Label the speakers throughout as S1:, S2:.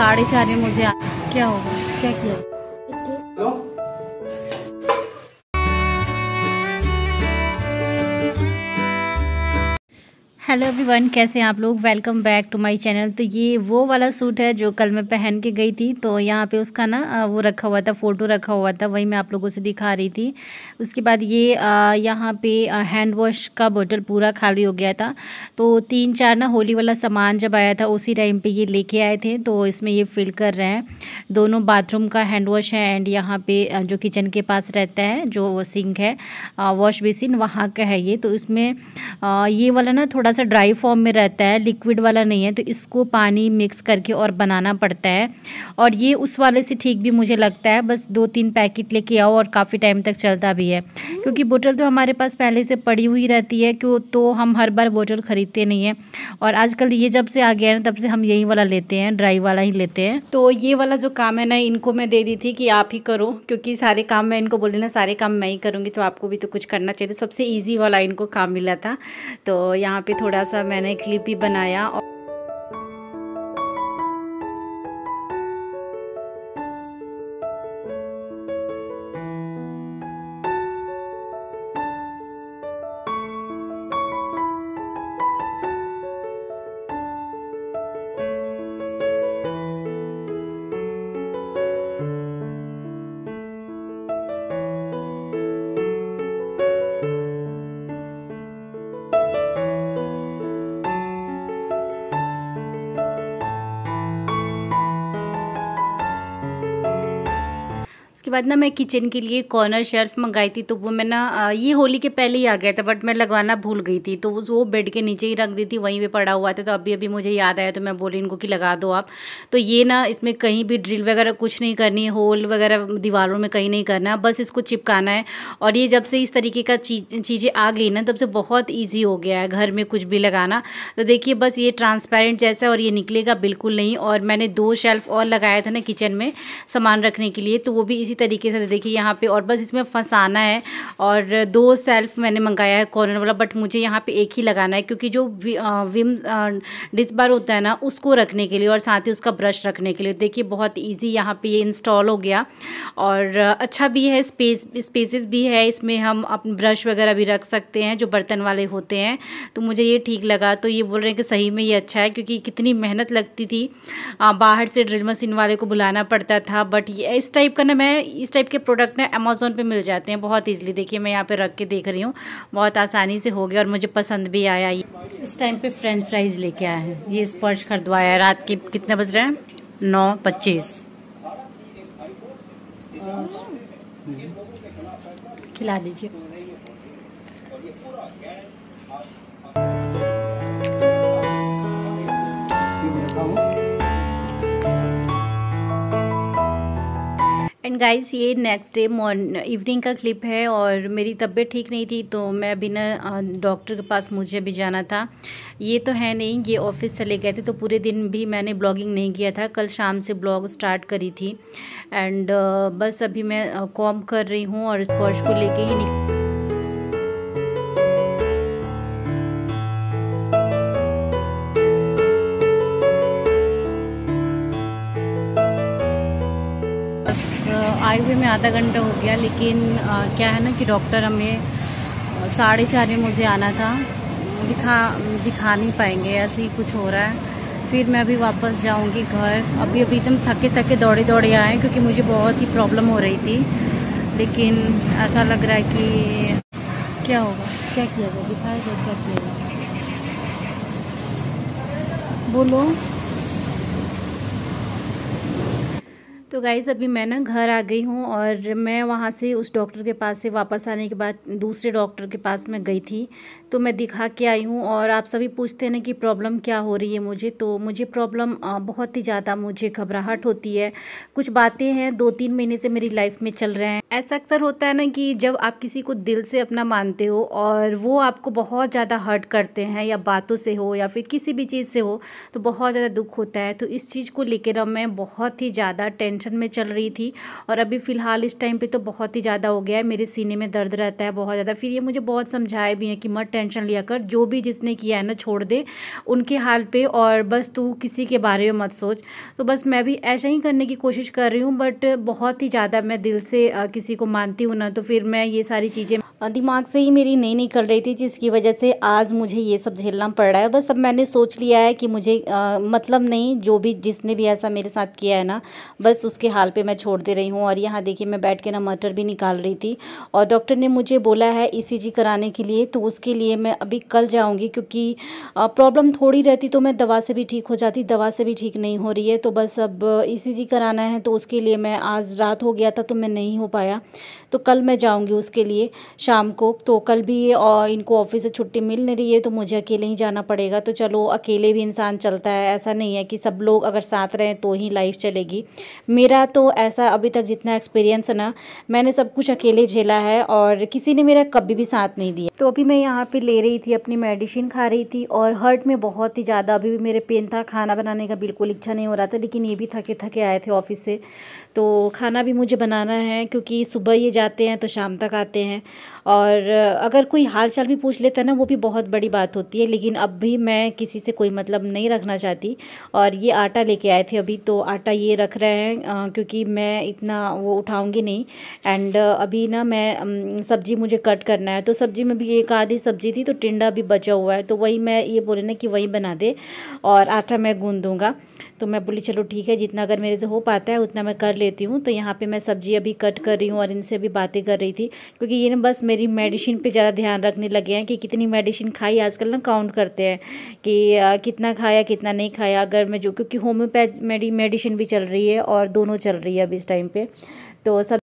S1: 4:30 में मुझे क्या होगा, क्या किया? हेलो एवरीवन, कैसे हैं आप लोग। Welcome back to my channel. तो ये वो वाला सूट है जो कल मैं पहन के गई थी। तो यहाँ पे उसका ना वो रखा हुआ था, फ़ोटो रखा हुआ था, वही मैं आप लोगों से दिखा रही थी। उसके बाद ये यहाँ पे हैंड वॉश का बोतल पूरा खाली हो गया था। तो 3-4 ना होली वाला सामान जब आया था उसी टाइम पे ये लेके आए थे। तो इसमें ये फिल कर रहे हैं। दोनों बाथरूम का हैंड वॉश है एंड यहाँ पे जो किचन के पास रहता है जो सिंक है, वॉश बेसिन, वहाँ का है ये। तो इसमें ये वाला ना थोड़ा सा ड्राई फॉर्म में रहता है, लिक्विड वाला नहीं है। तो इसको पानी मिक्स करके और बनाना पड़ता है। और ये उस वाले से ठीक भी मुझे लगता है। बस 2-3 पैकेट लेके आओ और काफ़ी टाइम तक चलता भी है, क्योंकि बोतल तो हमारे पास पहले से पड़ी हुई रहती है। क्यों तो हम हर बार बोतल ख़रीदते नहीं हैं। और आजकल ये जब से आ गया है ना, तब से हम यही वाला लेते हैं, ड्राई वाला ही लेते हैं। तो ये वाला जो काम है ना, इनको मैं दे दी थी कि आप ही करो, क्योंकि सारे काम मैं इनको बोली ना, सारे काम मैं ही करूँगी, तो आपको भी तो कुछ करना चाहिए। सबसे ईजी वाला इनको काम मिला था। तो यहाँ पे थोड़ा सा मैंने क्लिप भी बनाया। उसके बाद ना मैं किचन के लिए कॉर्नर शेल्फ मंगाई थी। तो वो मैं ना ये होली के पहले ही आ गया था, बट मैं लगवाना भूल गई थी। तो वो बेड के नीचे ही रख दी थी, वहीं पे पड़ा हुआ था। तो अभी मुझे याद आया, तो मैं बोली इनको कि लगा दो आप। तो ये ना इसमें कहीं भी ड्रिल वगैरह कुछ नहीं करनी है, होल वगैरह दीवारों में कहीं नहीं करना है, बस इसको चिपकाना है। और ये जब से इस तरीके का चीज़ें आ गई ना, तब से बहुत ईजी हो गया है घर में कुछ भी लगाना। तो देखिए बस ये ट्रांसपेरेंट जैसा, और ये निकलेगा बिल्कुल नहीं। और मैंने 2 शेल्फ और लगाया था ना किचन में सामान रखने के लिए, तो वो भी इसी तरीके से देखिए यहाँ पे। और बस इसमें फंसाना है। और 2 शेल्फ मैंने मंगाया है कॉर्नर वाला, बट मुझे यहाँ पे एक ही लगाना है, क्योंकि जो विम डिश बार होता है ना, उसको रखने के लिए और साथ ही उसका ब्रश रखने के लिए। देखिए बहुत इजी यहाँ पे ये इंस्टॉल हो गया। और अच्छा भी है, स्पेसेस भी है इसमें, हम अपने ब्रश वगैरह भी रख सकते हैं जो बर्तन वाले होते हैं। तो मुझे ये ठीक लगा। तो ये बोल रहे हैं कि सही में ये अच्छा है, क्योंकि कितनी मेहनत लगती थी, बाहर से ड्रिल मशीन वाले को बुलाना पड़ता था। बट ये इस टाइप का ना, इस टाइप के प्रोडक्ट ना अमेज़ॉन पे मिल जाते हैं बहुत ईजिली। देखिए मैं यहाँ पे रख के देख रही हूँ, बहुत आसानी से हो गया और मुझे पसंद भी आया। इस टाइम पे फ्रेंच फ्राइज लेके आए हैं, ये स्पर्श खरीदवाया है। रात के कितने बज रहे हैं? 9:25। खिला दीजिए। एंड गाइस, ये नेक्स्ट डे इवनिंग का क्लिप है। और मेरी तबीयत ठीक नहीं थी, तो मैं बिना डॉक्टर के पास मुझे भी जाना था। ये तो है नहीं, ये ऑफिस चले गए थे, तो पूरे दिन भी मैंने ब्लॉगिंग नहीं किया था। कल शाम से ब्लॉग स्टार्ट करी थी। एंड बस अभी मैं कॉम कर रही हूँ और स्पर्श को लेके ही आए हुए में आधा घंटा हो गया। लेकिन क्या है ना कि डॉक्टर हमें 4:30 में मुझे आना था। दिखा नहीं पाएंगे, ऐसे ही कुछ हो रहा है। फिर मैं अभी वापस जाऊंगी घर। अभी एकदम थके दौड़े आए, क्योंकि मुझे बहुत ही प्रॉब्लम हो रही थी। लेकिन ऐसा लग रहा है कि क्या होगा, क्या किया जाए, दिखाएगा क्या किया जाए, बोलो। तो गाइज़ अभी मैं ना घर आ गई हूँ। और मैं वहाँ से उस डॉक्टर के पास से वापस आने के बाद दूसरे डॉक्टर के पास मैं गई थी। तो मैं दिखा के आई हूँ। और आप सभी पूछते हैं ना कि प्रॉब्लम क्या हो रही है मुझे। तो मुझे प्रॉब्लम बहुत ही ज़्यादा, मुझे घबराहट होती है। कुछ बातें हैं 2-3 महीने से मेरी लाइफ में चल रहे हैं। ऐसा अक्सर होता है ना कि जब आप किसी को दिल से अपना मानते हो और वो आपको बहुत ज़्यादा हर्ट करते हैं, या बातों से हो या फिर किसी भी चीज़ से हो, तो बहुत ज़्यादा दुख होता है। तो इस चीज़ को लेकर अब मैं बहुत ही ज़्यादा टेंशन में चल रही थी, और अभी फ़िलहाल इस टाइम पे तो बहुत ही ज़्यादा हो गया है, मेरे सीने में दर्द रहता है बहुत ज़्यादा। फिर ये मुझे बहुत समझाए भी हैं कि मत टेंशन लिया कर, जो भी जिसने किया है ना छोड़ दे उनके हाल पे, और बस तू किसी के बारे में मत सोच। तो बस मैं भी ऐसा ही करने की कोशिश कर रही हूँ, बट बहुत ही ज़्यादा मैं दिल से किसी को मानती हूँ ना, तो फिर मैं ये सारी चीज़ें दिमाग से ही मेरी नहीं निकल रही थी, जिसकी वजह से आज मुझे ये सब झेलना पड़ रहा है। बस अब मैंने सोच लिया है कि मुझे मतलब नहीं, जो भी जिसने भी ऐसा मेरे साथ किया है ना, बस उसके हाल पे मैं छोड़ दे रही हूँ। और यहाँ देखिए मैं बैठ के ना मटर भी निकाल रही थी, और डॉक्टर ने मुझे बोला है ईसीजी कराने के लिए, तो उसके लिए मैं अभी कल जाऊँगी, क्योंकि प्रॉब्लम थोड़ी रहती तो मैं दवा से भी ठीक हो जाती, दवा से भी ठीक नहीं हो रही है। तो बस अब ईसीजी कराना है, तो उसके लिए मैं आज रात हो गया था तो मैं नहीं हो पाया, तो कल मैं जाऊंगी उसके लिए शाम को। तो कल भी और इनको ऑफिस से छुट्टी मिल नहीं रही है, तो मुझे अकेले ही जाना पड़ेगा। तो चलो, अकेले भी इंसान चलता है, ऐसा नहीं है कि सब लोग अगर साथ रहें तो ही लाइफ चलेगी। मेरा तो ऐसा अभी तक जितना एक्सपीरियंस है ना, मैंने सब कुछ अकेले झेला है, और किसी ने मेरा कभी भी साथ नहीं दिया। तो अभी मैं यहाँ पे ले रही थी, अपनी मेडिसिन खा रही थी, और हर्ट में बहुत ही ज़्यादा अभी भी मेरे पेन था। खाना बनाने का बिल्कुल इच्छा नहीं हो रहा था, लेकिन ये भी थके थके आए थे ऑफिस से, तो खाना भी मुझे बनाना है, क्योंकि सुबह ये जाते हैं तो शाम तक आते हैं। और अगर कोई हाल चाल भी पूछ लेता है ना, वो भी बहुत बड़ी बात होती है। लेकिन अब भी मैं किसी से कोई मतलब नहीं रखना चाहती। और ये आटा लेके आए थे अभी, तो आटा ये रख रहे हैं क्योंकि मैं इतना वो उठाऊंगी नहीं। एंड अभी ना मैं सब्ज़ी मुझे कट करना है, तो सब्ज़ी में भी एक आधी सब्ज़ी थी, तो टिंडा भी बचा हुआ है, तो वही मैं ये बोले ना कि वही बना दे, और आटा मैं गूंद दूँगा। तो मैं बोली चलो ठीक है, जितना अगर मेरे से हो पाता है उतना मैं कर लेती हूँ। तो यहाँ पे मैं सब्ज़ी अभी कट कर रही हूँ, और इनसे भी बातें कर रही थी, क्योंकि ये ना बस मेरी मेडिसिन पे ज़्यादा ध्यान रखने लगे हैं कि कितनी मेडिसिन खाई। आजकल ना काउंट करते हैं कि कितना खाया कितना नहीं खाया। अगर मैं जो, क्योंकि होम्योपैथ मेडिसिन भी चल रही है, और दोनों चल रही है अभी इस टाइम पे, तो सब।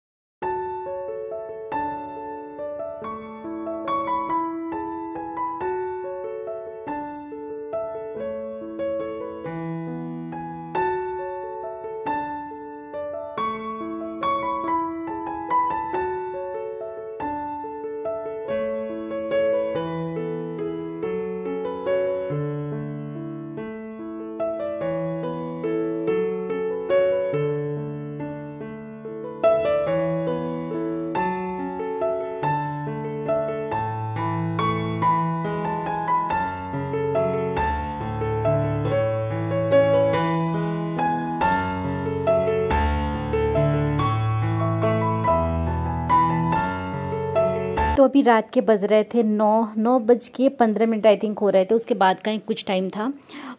S1: तो अभी रात के बज रहे थे 9:15 आई थिंक हो रहे थे, उसके बाद का ही कुछ टाइम था।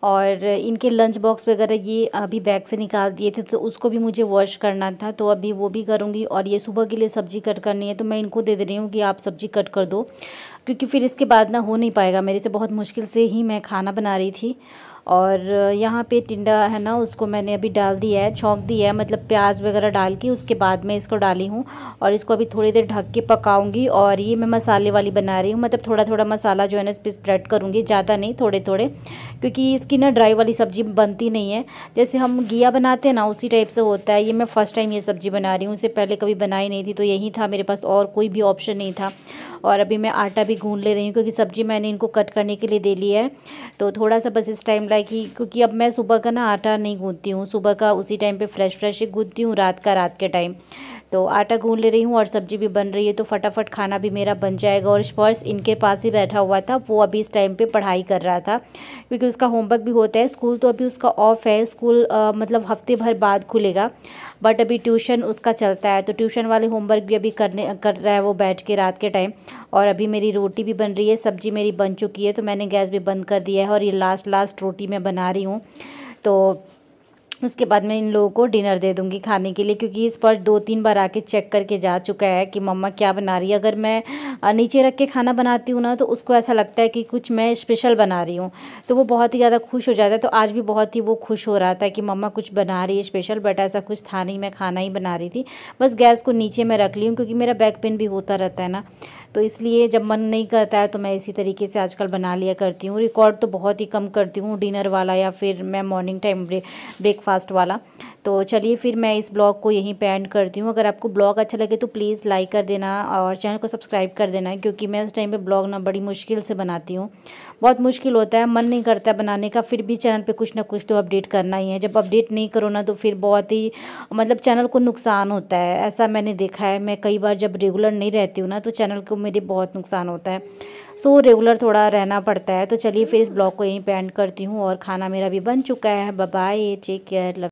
S1: और इनके लंच बॉक्स वगैरह ये अभी बैग से निकाल दिए थे, तो उसको भी मुझे वॉश करना था, तो अभी वो भी करूँगी। और ये सुबह के लिए सब्ज़ी कट करनी है, तो मैं इनको दे रही हूँ कि आप सब्ज़ी कट कर दो, क्योंकि फिर इसके बाद ना हो नहीं पाएगा मेरे से, बहुत मुश्किल से ही मैं खाना बना रही थी। और यहाँ पे टिंडा है ना, उसको मैंने अभी डाल दिया है, छौंक दिया है, मतलब प्याज वगैरह डाल के उसके बाद में इसको डाली हूँ। और इसको अभी थोड़ी देर ढक के पकाऊंगी। और ये मैं मसाले वाली बना रही हूँ, मतलब थोड़ा थोड़ा मसाला जो है ना इस पर स्प्रेड करूँगी, ज़्यादा नहीं, थोड़े थोड़े, क्योंकि इसकी ना ड्राई वाली सब्ज़ी बनती नहीं है। जैसे हम घिया बनाते हैं ना, उसी टाइप से होता है। ये मैं फ़र्स्ट टाइम ये सब्ज़ी बना रही हूँ, इससे पहले कभी बनाई नहीं थी, तो यही था मेरे पास, और कोई भी ऑप्शन नहीं था। और अभी मैं आटा भी गूंद ले रही हूँ, क्योंकि सब्ज़ी मैंने इनको कट करने के लिए दे ली है। तो थोड़ा सा बस इस टाइम लाइक ही, क्योंकि अब मैं सुबह का ना आटा नहीं गूंदती हूँ, सुबह का उसी टाइम पे फ्रेश फ्रेश ही गूंदती हूँ, रात का रात के टाइम। तो आटा गूंद ले रही हूँ, और सब्ज़ी भी बन रही है, तो फटाफट खाना भी मेरा बन जाएगा। और स्पर्श इनके पास ही बैठा हुआ था, वो अभी इस टाइम पे पढ़ाई कर रहा था, क्योंकि उसका होमवर्क भी होता है। स्कूल तो अभी उसका ऑफ है, स्कूल मतलब हफ्ते भर बाद खुलेगा, बट अभी ट्यूशन उसका चलता है, तो ट्यूशन वाले होमवर्क भी अभी कर रहा है वो बैठ के रात के टाइम। और अभी मेरी रोटी भी बन रही है, सब्ज़ी मेरी बन चुकी है, तो मैंने गैस भी बंद कर दिया है, और ये लास्ट रोटी मैं बना रही हूँ। तो उसके बाद मैं इन लोगों को डिनर दे दूँगी खाने के लिए, क्योंकि स्पर्श 2-3 बार आके चेक करके जा चुका है कि मम्मा क्या बना रही है। अगर मैं नीचे रख के खाना बनाती हूँ ना, तो उसको ऐसा लगता है कि कुछ मैं स्पेशल बना रही हूँ, तो वो बहुत ही ज़्यादा खुश हो जाता है। तो आज भी बहुत ही वो खुश हो रहा था कि मम्मा कुछ बना रही है स्पेशल, बट ऐसा कुछ था नहीं, मैं खाना ही बना रही थी। बस गैस को नीचे मैं रख ली हूँ, क्योंकि मेरा बैक पेन भी होता रहता है ना, तो इसलिए जब मन नहीं करता है तो मैं इसी तरीके से आजकल बना लिया करती हूँ। रिकॉर्ड तो बहुत ही कम करती हूँ डिनर वाला, या फिर मैं मॉर्निंग टाइम ब्रेकफास्ट ब्रेकफास्ट वाला। तो चलिए फिर मैं इस ब्लॉग को यहीं पे एंड करती हूँ। अगर आपको ब्लॉग अच्छा लगे तो प्लीज़ लाइक कर देना और चैनल को सब्सक्राइब कर देना, क्योंकि मैं इस टाइम पे ब्लॉग ना बड़ी मुश्किल से बनाती हूँ। बहुत मुश्किल होता है, मन नहीं करता बनाने का, फिर भी चैनल पे कुछ ना कुछ तो अपडेट करना ही है। जब अपडेट नहीं करो ना तो फिर बहुत ही मतलब चैनल को नुकसान होता है, ऐसा मैंने देखा है। मैं कई बार जब रेगुलर नहीं रहती हूँ ना तो चैनल को मेरे बहुत नुकसान होता है। सो रेगुलर थोड़ा रहना पड़ता है। तो चलिए फिर इस ब्लॉग को यहीं पे एंड करती हूँ और खाना मेरा भी बन चुका है। Bye bye, take care.